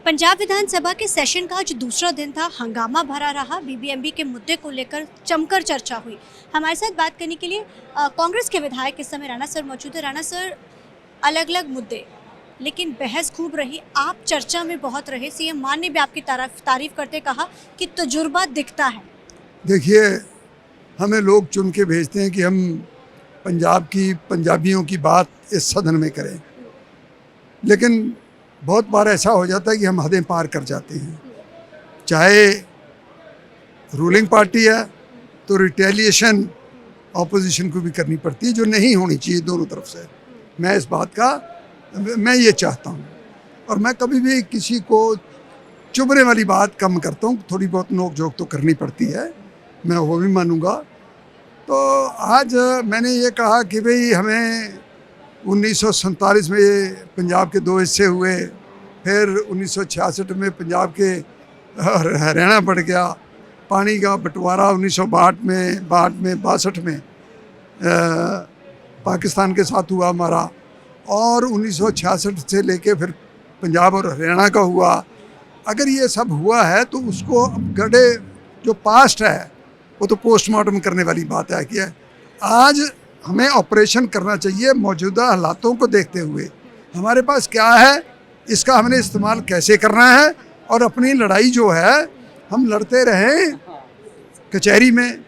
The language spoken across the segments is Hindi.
पंजाब विधानसभा के सेशन का आज दूसरा दिन था। हंगामा भरा रहा। बीबीएमबी के मुद्दे को लेकर जमकर चर्चा हुई। हमारे साथ बात करने के लिए कांग्रेस के विधायक इस समय राणा सर मौजूद है। राणा सर, अलग अलग मुद्दे लेकिन बहस खूब रही, आप चर्चा में बहुत रहे। सीएम मान ने भी आपकी तारीफ करते कहा कि तजुर्बा दिखता है। देखिए, हमें लोग चुन के भेजते हैं कि हम पंजाबियों की बात इस सदन में करें, लेकिन बहुत बार ऐसा हो जाता है कि हम हदें पार कर जाते हैं। चाहे रूलिंग पार्टी है तो रिटेलिएशन ऑपोजिशन को भी करनी पड़ती है, जो नहीं होनी चाहिए दोनों तरफ से। मैं ये चाहता हूँ, और मैं कभी भी किसी को चुभने वाली बात कम करता हूँ। थोड़ी बहुत नोक झोंक तो करनी पड़ती है, मैं वो भी मानूंगा। तो आज मैंने ये कहा कि भाई हमें 1947 में पंजाब के दो हिस्से हुए, फिर 1966 में पंजाब के हरियाणा बढ़ गया, पानी का बंटवारा 1962 में 62 में पाकिस्तान के साथ हुआ हमारा, और 1966 से लेके फिर पंजाब और हरियाणा का हुआ। अगर ये सब हुआ है तो उसको अब गड़े जो पास्ट है वो तो पोस्टमार्टम करने वाली बात है कि आज हमें ऑपरेशन करना चाहिए मौजूदा हालातों को देखते हुए। हमारे पास क्या है, इसका हमने इस्तेमाल कैसे करना है, और अपनी लड़ाई जो है हम लड़ते रहें कचहरी में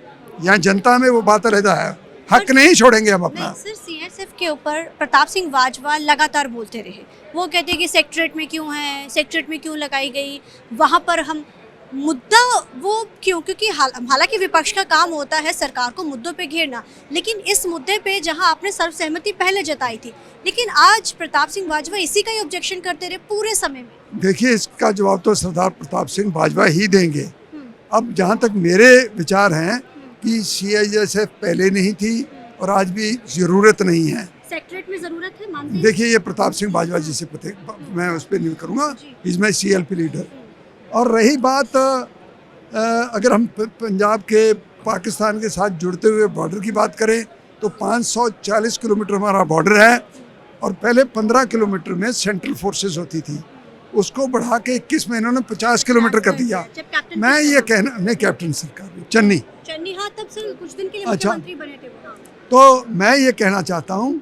या जनता में, वो बात रहता है। हक नहीं छोड़ेंगे हम अपना। सर, सीएसएफ के ऊपर प्रताप सिंह बाजवा लगातार बोलते रहे। वो कहते हैं कि सेक्रेटरीट में क्यों है, सेक्रेटरीट में क्यों लगाई गई, वहाँ पर हम मुद्दा वो क्यों, क्योंकि हालांकि विपक्ष का काम होता है सरकार को मुद्दों पे घेरना, लेकिन इस मुद्दे पे जहां आपने सर्वसहमति पहले जताई थी, लेकिन आज प्रताप सिंह बाजवा इसी का ही ऑब्जेक्शन करते रहे पूरे समय में। देखिए, इसका जवाब तो सरदार प्रताप सिंह बाजवा ही देंगे। अब जहां तक मेरे विचार हैं कि सीआईएसएफ पहले नहीं थी और आज भी जरूरत नहीं है। सेक्रेटरीट में जरूरत है, मानते हैं? देखिए, ये प्रताप सिंह बाजवा जी से पते, मैं उस पर नहीं करूँगा, इज माई CLP लीडर। और रही बात अगर हम पंजाब के पाकिस्तान के साथ जुड़ते हुए बॉर्डर की बात करें तो 540 किलोमीटर हमारा बॉर्डर है, और पहले 15 किलोमीटर में सेंट्रल फोर्सेस होती थी, उसको बढ़ा के 21 में इन्होंने 50 किलोमीटर कर दिया। मैं ये कहना, नहीं, कैप्टन सरकार चन्नी, हाँ, तब से कुछ दिन के लिए अच्छा, मुख्यमंत्री बने थे वो। तो मैं ये कहना चाहता हूँ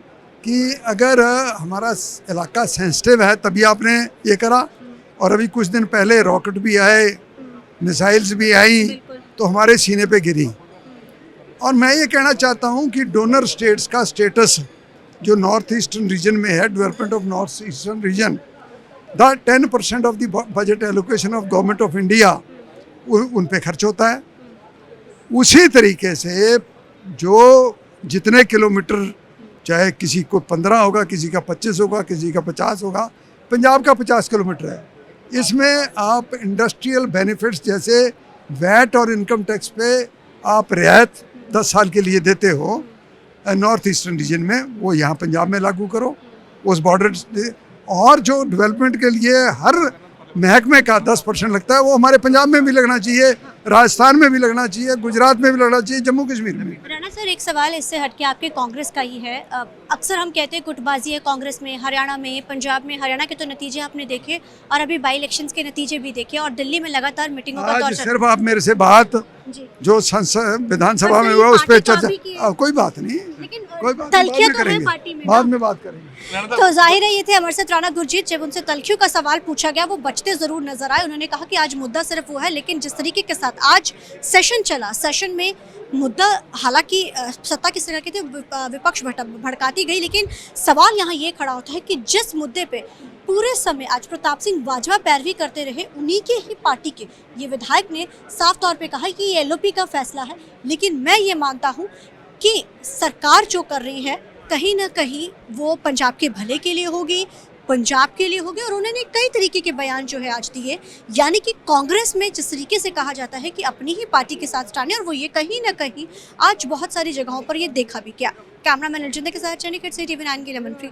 कि अगर हमारा इलाका सेंसिटिव है तभी आपने ये करा, और अभी कुछ दिन पहले रॉकेट भी आए, मिसाइल्स भी आई, तो हमारे सीने पे गिरी। और मैं ये कहना चाहता हूँ कि डोनर स्टेट्स का स्टेटस जो नॉर्थ ईस्टर्न रीजन में है, development of north eastern region, the 10% of the budget allocation of government of India उन पे खर्च होता है। उसी तरीके से जो जितने किलोमीटर, चाहे किसी को 15 होगा, किसी का 25 होगा, किसी का 50 होगा, पंजाब का 50 किलोमीटर है। इसमें आप इंडस्ट्रियल बेनिफिट्स जैसे वैट और इनकम टैक्स पे आप रियायत 10 साल के लिए देते हो नॉर्थ ईस्टर्न रीजन में, वो यहाँ पंजाब में लागू करो उस बॉर्डर। और जो डेवलपमेंट के लिए हर महकमे का 10% लगता है, वो हमारे पंजाब में भी लगना चाहिए, राजस्थान में भी लगना चाहिए, गुजरात में भी लगना चाहिए, जम्मू कश्मीर में भी। राणा सर, एक सवाल इससे हटके आपके कांग्रेस का ही है। अक्सर हम कहते हैं गुटबाजी है कांग्रेस में, हरियाणा में, पंजाब में। हरियाणा के तो नतीजे आपने देखे, और अभी बाई इलेक्शंस के नतीजे भी देखे, और दिल्ली में लगातार मीटिंगों का दौर। सिर्फ आप मेरे से बात जो संसद विधानसभा में हुआ उस पर चर्चा, कोई बात नहीं, कोई बात तलखियां तो है पार्टी में, बाद में बात करेंगे। तो जाहिर है ये थे अमर सिंह राणा गुरजीत। जब उनसे तलखियों का सवाल पूछा गया, वो बचते जरूर नजर आए। उन्होंने कहा कि आज मुद्दा सिर्फ वो है, लेकिन जिस तरीके के साथ आज सेशन चला, सेशन में मुद्दा हालांकि सत्ता किस तरह की थी, विपक्ष भड़काती गई, लेकिन सवाल यहाँ ये खड़ा होता है कि जिस मुद्दे पे पूरे समय आज प्रताप सिंह बाजवा पैरवी करते रहे, उन्हीं के ही पार्टी के ये विधायक ने साफ तौर पे कहा कि ये LOP का फैसला है। लेकिन मैं ये मानता हूँ कि सरकार जो कर रही है कहीं ना कहीं वो पंजाब के भले के लिए होगी, पंजाब के लिए होगी। और उन्होंने कई तरीके के बयान जो है आज दिए, यानी कि कांग्रेस में जिस तरीके से कहा जाता है कि अपनी ही पार्टी के साथ स्टैंड है, और वो ये कहीं ना कहीं आज बहुत सारी जगहों पर ये देखा भी। क्या कैमरामैन अर्जुन के साथ चैनी TV9 की रमनप्रीत।